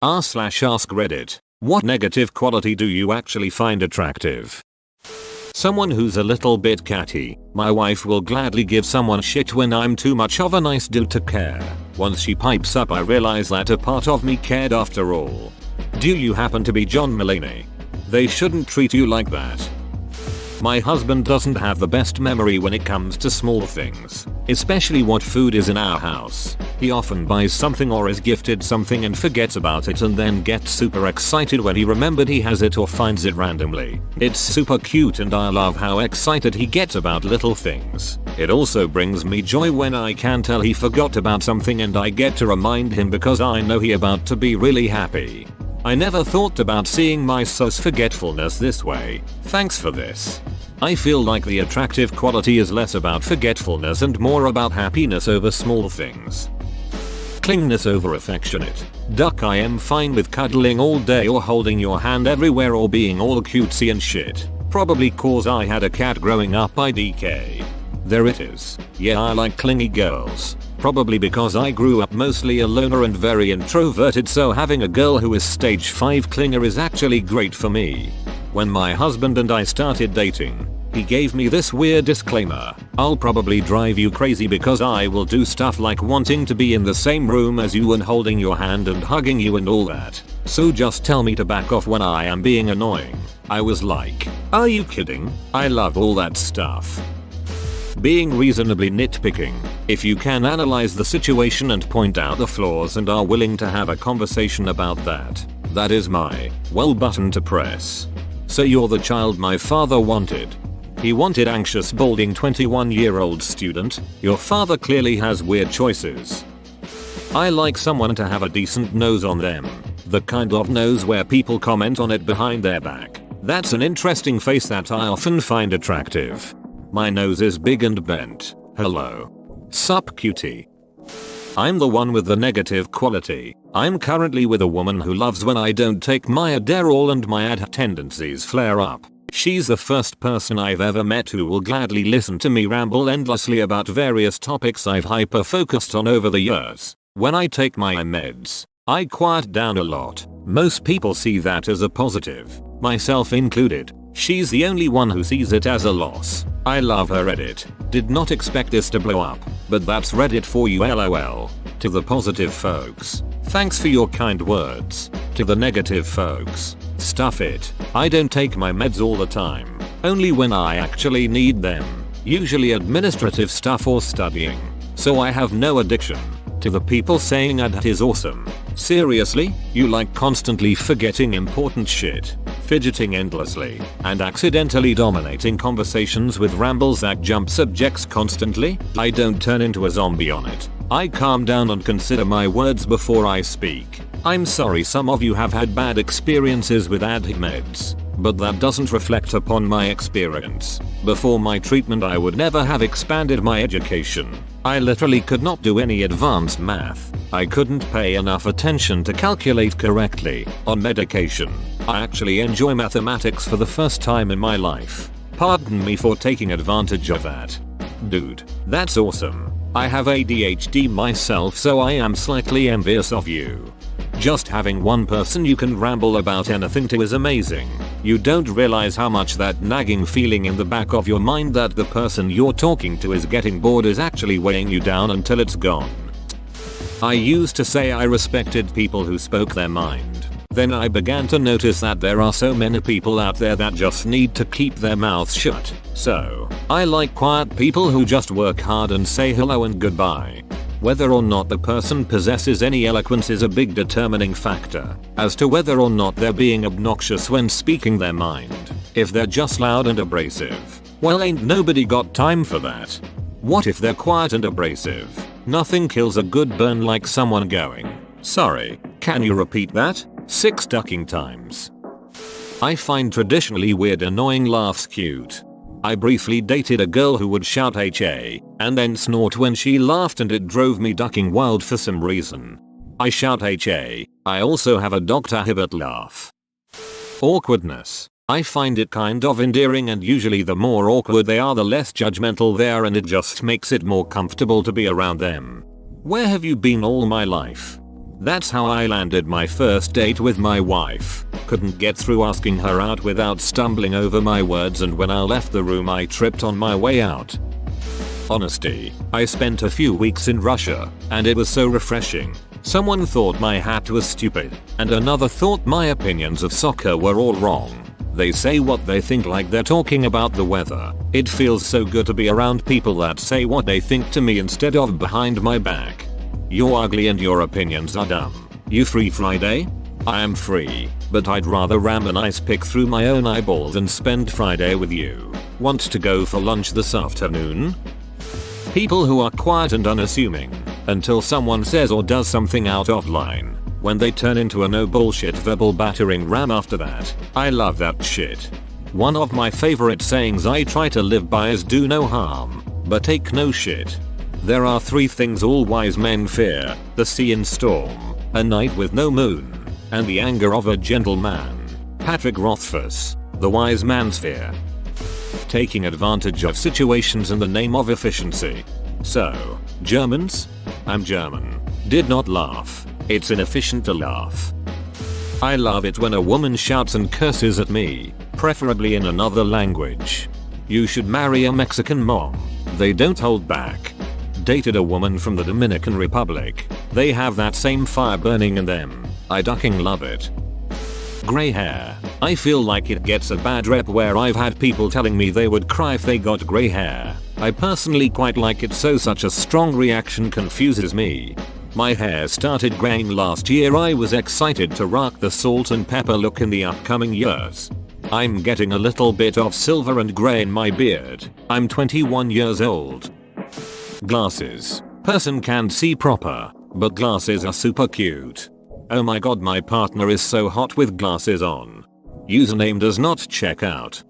r/ask Reddit. What negative quality do you actually find attractive? Someone who's a little bit catty. My wife will gladly give someone shit when I'm too much of a nice dude to care. Once she pipes up, I realize that a part of me cared after all. Do you happen to be John Mulaney? They shouldn't treat you like that. My husband doesn't have the best memory when it comes to small things, especially what food is in our house. He often buys something or is gifted something and forgets about it and then gets super excited when he remembered he has it or finds it randomly. It's super cute and I love how excited he gets about little things. It also brings me joy when I can tell he forgot about something and I get to remind him because I know he about to be really happy. I never thought about seeing my sus forgetfulness this way. Thanks for this. I feel like the attractive quality is less about forgetfulness and more about happiness over small things. Clinginess over affectionate. Duck, I am fine with cuddling all day or holding your hand everywhere or being all cutesy and shit. Probably cause I had a cat growing up, IDK. There it is. Yeah, I like clingy girls. Probably because I grew up mostly a loner and very introverted, so having a girl who is stage 5 clinger is actually great for me. When my husband and I started dating, he gave me this weird disclaimer: I'll probably drive you crazy because I will do stuff like wanting to be in the same room as you and holding your hand and hugging you and all that. So just tell me to back off when I am being annoying. I was like, are you kidding? I love all that stuff. Being reasonably nitpicking. If you can analyze the situation and point out the flaws and are willing to have a conversation about that, that is my button to press. So you're the child my father wanted. He wanted anxious, balding 21-year-old student. Your father clearly has weird choices. I like someone to have a decent nose on them. The kind of nose where people comment on it behind their back. That's an interesting face that I often find attractive. My nose is big and bent. Hello. Sup cutie. I'm the one with the negative quality. I'm currently with a woman who loves when I don't take my Adderall and my ADHD tendencies flare up. She's the first person I've ever met who will gladly listen to me ramble endlessly about various topics I've hyper-focused on over the years. When I take my meds, I quiet down a lot. Most people see that as a positive, myself included. She's the only one who sees it as a loss. I love her Reddit. Did not expect this to blow up, but that's Reddit for you, lol. To the positive folks, thanks for your kind words. To the negative folks, stuff it. I don't take my meds all the time. Only when I actually need them. Usually administrative stuff or studying. So I have no addiction. To the people saying that is awesome. Seriously, you like constantly forgetting important shit, fidgeting endlessly, and accidentally dominating conversations with rambles that jump subjects constantly? I don't turn into a zombie on it. I calm down and consider my words before I speak. I'm sorry some of you have had bad experiences with ADHD meds, but that doesn't reflect upon my experience. Before my treatment I would never have expanded my education. I literally could not do any advanced math. I couldn't pay enough attention to calculate correctly. On medication, I actually enjoy mathematics for the first time in my life. Pardon me for taking advantage of that. Dude, that's awesome. I have ADHD myself, so I am slightly envious of you. Just having one person you can ramble about anything to is amazing. You don't realize how much that nagging feeling in the back of your mind that the person you're talking to is getting bored is actually weighing you down until it's gone. I used to say I respected people who spoke their mind. Then I began to notice that there are so many people out there that just need to keep their mouths shut. So, I like quiet people who just work hard and say hello and goodbye. Whether or not the person possesses any eloquence is a big determining factor as to whether or not they're being obnoxious when speaking their mind. If they're just loud and abrasive, well, ain't nobody got time for that. What if they're quiet and abrasive? Nothing kills a good burn like someone going, "Sorry, can you repeat that?" 6 ducking times. I find traditionally weird annoying laughs cute. I briefly dated a girl who would shout HA and then snort when she laughed, and it drove me ducking wild for some reason. I shout HA. I also have a Dr. Hibbert laugh. Awkwardness. I find it kind of endearing, and usually the more awkward they are the less judgmental they are, and it just makes it more comfortable to be around them. Where have you been all my life? That's how I landed my first date with my wife. Couldn't get through asking her out without stumbling over my words, and when I left the room I tripped on my way out. Honesty. I spent a few weeks in Russia, and it was so refreshing. Someone thought my hat was stupid, and another thought my opinions of soccer were all wrong. They say what they think like they're talking about the weather. It feels so good to be around people that say what they think to me instead of behind my back. You're ugly and your opinions are dumb. You free Friday? I am free, but I'd rather ram an ice pick through my own eyeball than spend Friday with you. Want to go for lunch this afternoon? People who are quiet and unassuming until someone says or does something out of line. When they turn into a no bullshit verbal battering ram after that. I love that shit. One of my favorite sayings I try to live by is do no harm, but take no shit. There are 3 things all wise men fear: the sea in storm, a night with no moon, and the anger of a gentleman. Patrick Rothfuss, The Wise Man's Fear. Taking advantage of situations in the name of efficiency. So, Germans? I'm German. Did not laugh. It's inefficient to laugh. I love it when a woman shouts and curses at me, preferably in another language. You should marry a Mexican mom. They don't hold back. Dated a woman from the Dominican Republic. They have that same fire burning in them. I fucking love it. Grey hair. I feel like it gets a bad rep where I've had people telling me they would cry if they got grey hair. I personally quite like it, so such a strong reaction confuses me. My hair started graying last year. I was excited to rock the salt and pepper look in the upcoming years. I'm getting a little bit of silver and grey in my beard. I'm 21 years old. Glasses. Person can't see proper, but glasses are super cute. Oh my god, my partner is so hot with glasses on. Username does not check out.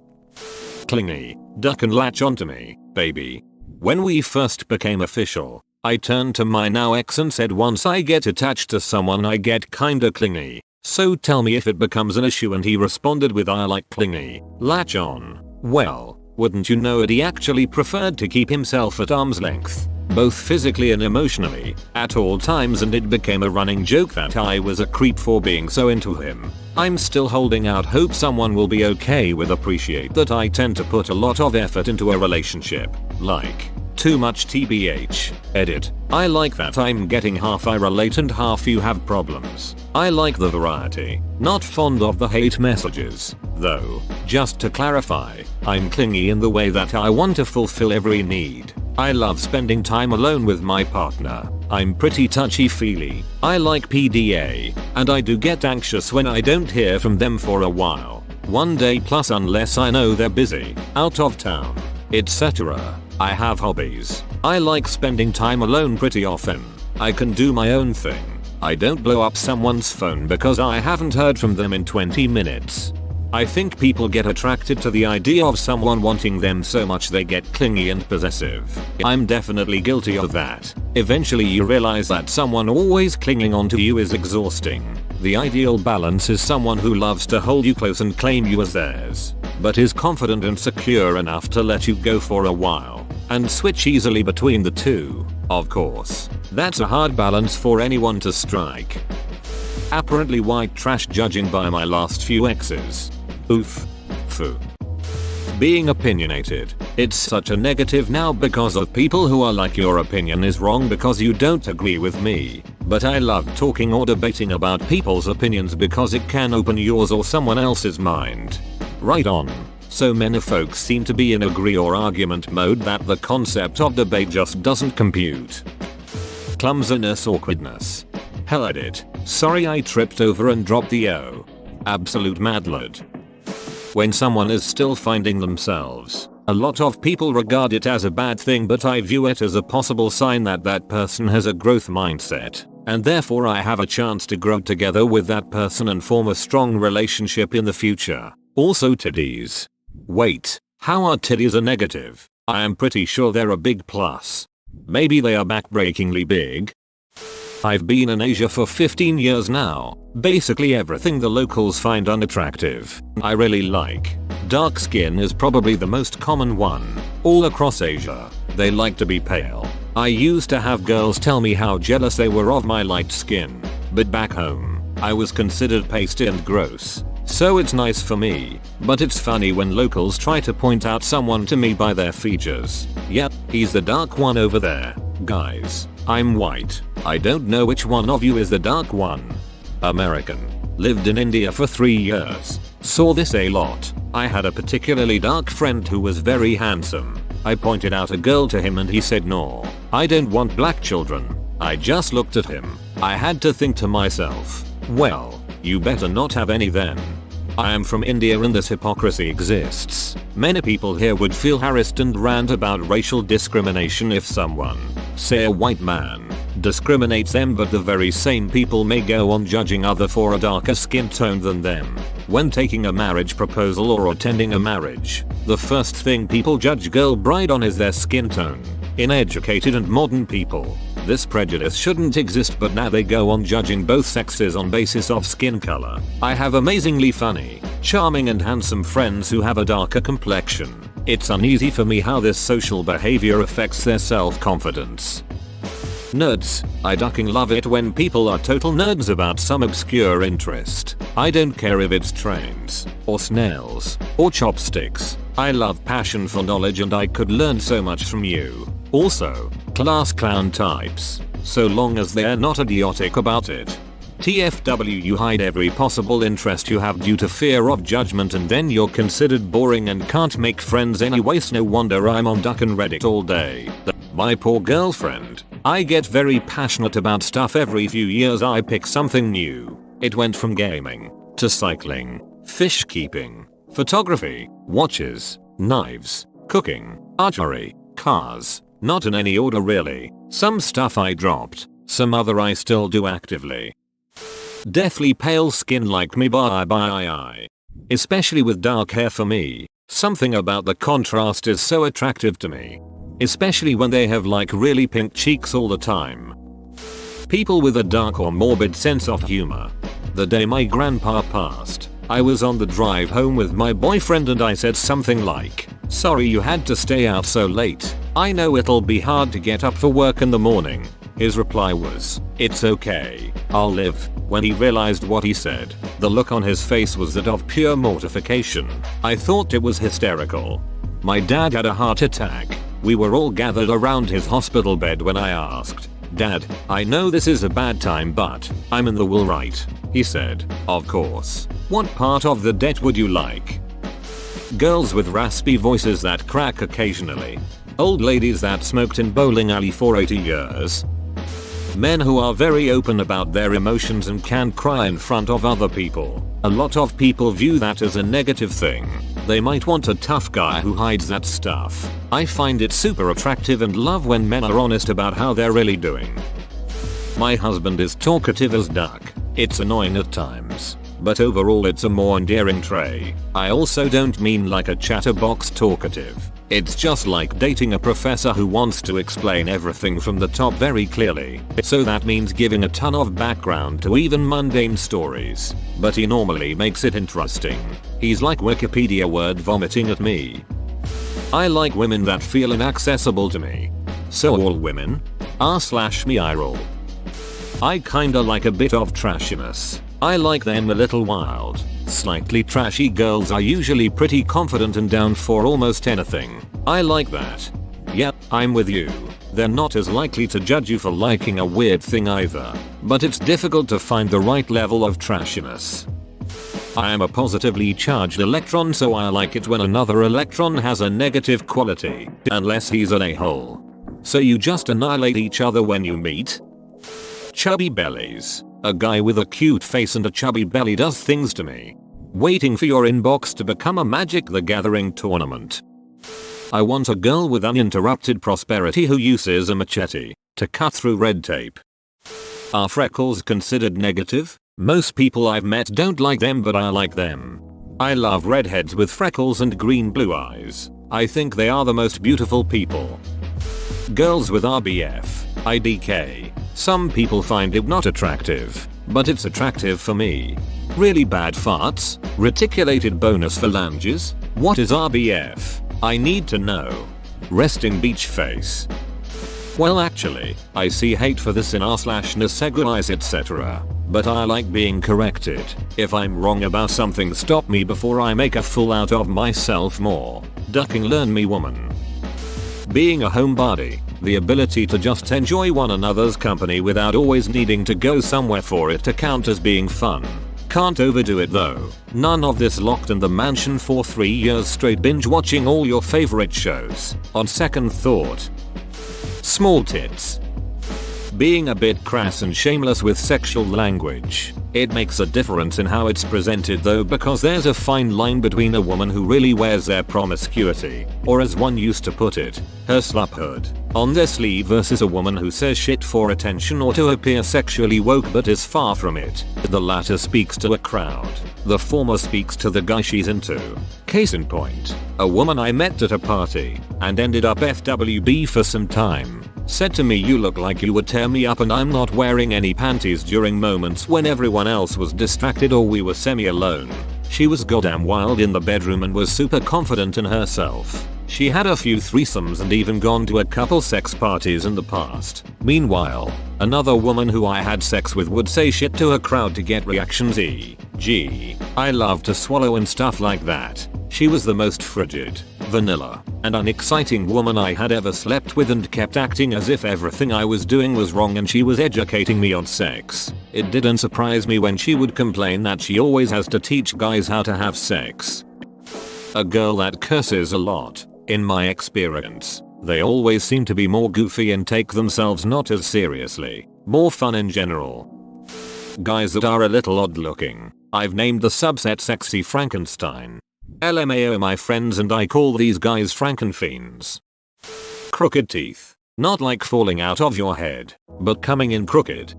Clingy. Duck and latch onto me, baby. When we first became official, I turned to my now ex and said once I get attached to someone I get kinda clingy. So tell me if it becomes an issue, and he responded with I like clingy. Latch on. Well, wouldn't you know it, he actually preferred to keep himself at arm's length, both physically and emotionally, at all times, and it became a running joke that I was a creep for being so into him. I'm still holding out hope someone will be okay with appreciate that I tend to put a lot of effort into a relationship. Like, too much TBH. Edit. I like that I'm getting half I relate and half you have problems. I like the variety. Not fond of the hate messages, though. Just to clarify, I'm clingy in the way that I want to fulfill every need. I love spending time alone with my partner. I'm pretty touchy-feely. I like PDA, and I do get anxious when I don't hear from them for a while. One day plus, unless I know they're busy, out of town, etc. I have hobbies. I like spending time alone pretty often. I can do my own thing. I don't blow up someone's phone because I haven't heard from them in 20 minutes. I think people get attracted to the idea of someone wanting them so much they get clingy and possessive. I'm definitely guilty of that. Eventually you realize that someone always clinging onto you is exhausting. The ideal balance is someone who loves to hold you close and claim you as theirs, but is confident and secure enough to let you go for a while, and switch easily between the two. Of course, that's a hard balance for anyone to strike. Apparently white trash judging by my last few exes. Oof. Phew. Being opinionated. It's such a negative now because of people who are like, your opinion is wrong because you don't agree with me. But I love talking or debating about people's opinions because it can open yours or someone else's mind. Right on. So many folks seem to be in agree or argument mode that the concept of debate just doesn't compute. Clumsiness, awkwardness. Hell, edit. Sorry, I tripped over and dropped the O. Absolute mad lad. When someone is still finding themselves, a lot of people regard it as a bad thing, but I view it as a possible sign that that person has a growth mindset, and therefore I have a chance to grow together with that person and form a strong relationship in the future. Also, titties. Wait, how are titties a negative? I am pretty sure they're a big plus. Maybe they are backbreakingly big. I've been in Asia for 15 years now. Basically everything the locals find unattractive, I really like. Dark skin is probably the most common one. All across Asia, they like to be pale. I used to have girls tell me how jealous they were of my light skin. but back home, I was considered pasty and gross. So it's nice for me, but it's funny when locals try to point out someone to me by their features. Yep, he's the dark one over there. Guys, I'm white. I don't know which one of you is the dark one. American. Lived in India for 3 years. Saw this a lot. I had a particularly dark friend who was very handsome. I pointed out a girl to him and he said no, I don't want black children. I just looked at him. I had to think to myself, well, you better not have any then. I am from India and this hypocrisy exists. Many people here would feel harassed and rant about racial discrimination if someone, say a white man, discriminates them, but the very same people may go on judging other for a darker skin tone than them. When taking a marriage proposal or attending a marriage, the first thing people judge girl bride on is their skin tone. In educated and modern people, this prejudice shouldn't exist, but now they go on judging both sexes on basis of skin color. I have amazingly funny, charming and handsome friends who have a darker complexion. It's uneasy for me how this social behavior affects their self-confidence. Nerds. I fucking love it when people are total nerds about some obscure interest. I don't care if it's trains, or snails, or chopsticks. I love passion for knowledge and I could learn so much from you. Also, class clown types, so long as they're not idiotic about it. TFW, you hide every possible interest you have due to fear of judgment and then you're considered boring and can't make friends anyways. No wonder I'm on Duck and Reddit all day. My poor girlfriend. I get very passionate about stuff every few years. I pick something new. It went from gaming, to cycling, fish keeping, photography, watches, knives, cooking, archery, cars. Not in any order really. Some stuff I dropped, some other I still do actively. Deathly pale skin like me, bye. Especially with dark hair for me. Something about the contrast is so attractive to me. Especially when they have like really pink cheeks all the time. People with a dark or morbid sense of humor. The day my grandpa passed, I was on the drive home with my boyfriend and I said something like, "Sorry you had to stay out so late. I know it'll be hard to get up for work in the morning." His reply was, "It's okay, I'll live." When he realized what he said, the look on his face was that of pure mortification. I thought it was hysterical. My dad had a heart attack. We were all gathered around his hospital bed when I asked, "Dad, I know this is a bad time but I'm in the will, right?" He said, "Of course. What part of the debt would you like?" Girls with raspy voices that crack occasionally. Old ladies that smoked in bowling alley for 80 years. Men who are very open about their emotions and can cry in front of other people. A lot of people view that as a negative thing. They might want a tough guy who hides that stuff. I find it super attractive and love when men are honest about how they're really doing. My husband is talkative as duck. It's annoying at times, but overall it's a more endearing trait. I also don't mean like a chatterbox talkative. It's just like dating a professor who wants to explain everything from the top very clearly. So that means giving a ton of background to even mundane stories. But he normally makes it interesting. He's like Wikipedia word vomiting at me. I like women that feel inaccessible to me. So all women? R/me eye roll. I kinda like a bit of trashiness. I like them a little wild. Slightly trashy girls are usually pretty confident and down for almost anything. I like that. Yep, I'm with you. They're not as likely to judge you for liking a weird thing either. But it's difficult to find the right level of trashiness. I am a positively charged electron, so I like it when another electron has a negative quality. Unless he's an a-hole. So you just annihilate each other when you meet? Chubby bellies. A guy with a cute face and a chubby belly does things to me. Waiting for your inbox to become a Magic the Gathering tournament. I want a girl with uninterrupted prosperity who uses a machete to cut through red tape. Are freckles considered negative? Most people I've met don't like them, but I like them. I love redheads with freckles and green blue eyes. I think they are the most beautiful people. Girls with RBF, IDK. Some people find it not attractive, but it's attractive for me. Really bad farts? Reticulated bonus phalanges? What is RBF? I need to know. Resting beach face. Well actually, I see hate for this in r/Naseguis etc. but I like being corrected. If I'm wrong about something, stop me before I make a fool out of myself more. Ducking learn me woman. Being a homebody, the ability to just enjoy one another's company without always needing to go somewhere for it to count as being fun. Can't overdo it though. None of this locked in the mansion for 3 years straight binge watching all your favorite shows. On second thought. Small tits. Being a bit crass and shameless with sexual language. It makes a difference in how it's presented though, because there's a fine line between a woman who really wears their promiscuity, or as one used to put it, her sluphood, on their sleeve versus a woman who says shit for attention or to appear sexually woke but is far from it. The latter speaks to a crowd. The former speaks to the guy she's into. Case in point, a woman I met at a party and ended up FWB for some time said to me, "You look like you would tear me up, and I'm not wearing any panties," during moments when everyone else was distracted or we were semi-alone. She was goddamn wild in the bedroom and was super confident in herself. She had a few threesomes and even gone to a couple sex parties in the past. Meanwhile, another woman who I had sex with would say shit to a crowd to get reactions, e.g., "I love to swallow" and stuff like that. She was the most frigid, vanilla, and unexciting woman I had ever slept with, and kept acting as if everything I was doing was wrong and she was educating me on sex. It didn't surprise me when she would complain that she always has to teach guys how to have sex. A girl that curses a lot. In my experience, they always seem to be more goofy and take themselves not as seriously. More fun in general. Guys that are a little odd looking. I've named the subset Sexy Frankenstein. LMAO, my friends and I call these guys Frankenfiends. Crooked teeth. Not like falling out of your head, but coming in crooked.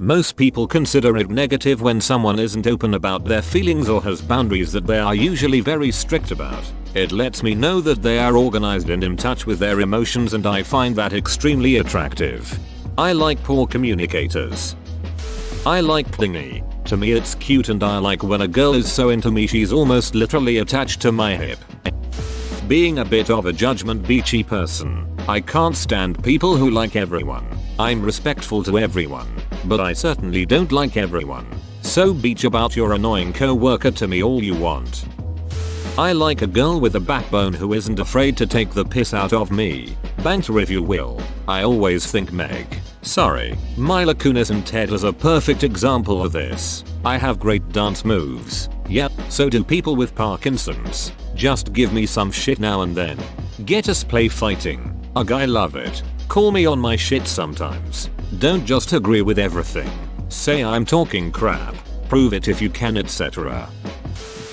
Most people consider it negative when someone isn't open about their feelings or has boundaries that they are usually very strict about. It lets me know that they are organized and in touch with their emotions, and I find that extremely attractive. I like poor communicators. I like clingy. To me it's cute, and I like when a girl is so into me she's almost literally attached to my hip. Being a bit of a judgment beachy person. I can't stand people who like everyone. I'm respectful to everyone, but I certainly don't like everyone. So beach about your annoying co-worker to me all you want. I like a girl with a backbone who isn't afraid to take the piss out of me. Banter if you will. I always think Mila Kunis and Ted is a perfect example of this. I have great dance moves. Yep, so do people with Parkinson's. Just give me some shit now and then. Get us play fighting. Ugh, I love it. Call me on my shit sometimes. Don't just agree with everything. Say I'm talking crap. Prove it if you can, etc.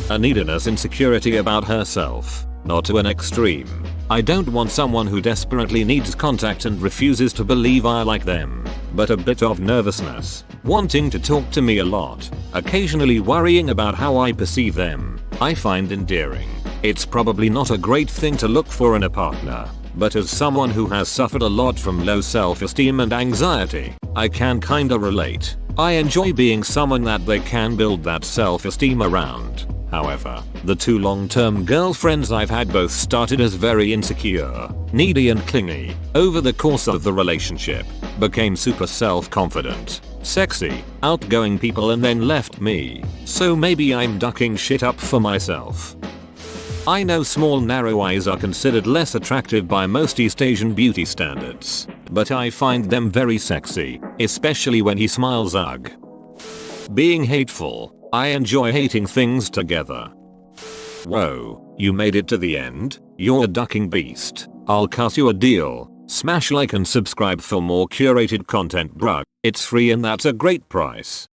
A neediness insecurity about herself. Not to an extreme. I don't want someone who desperately needs contact and refuses to believe I like them, but a bit of nervousness. Wanting to talk to me a lot. Occasionally worrying about how I perceive them. I find endearing. It's probably not a great thing to look for in a partner, but as someone who has suffered a lot from low self-esteem and anxiety, I can kinda relate. I enjoy being someone that they can build that self-esteem around. However, the two long-term girlfriends I've had both started as very insecure, needy and clingy. Over the course of the relationship, became super self-confident, sexy, outgoing people, and then left me. So maybe I'm ducking shit up for myself. I know small narrow eyes are considered less attractive by most East Asian beauty standards, but I find them very sexy, especially when he smiles. Ugh. Being hateful. I enjoy hating things together. Whoa, you made it to the end? You're a ducking beast. I'll cut you a deal. Smash like and subscribe for more curated content, bruh. It's free and that's a great price.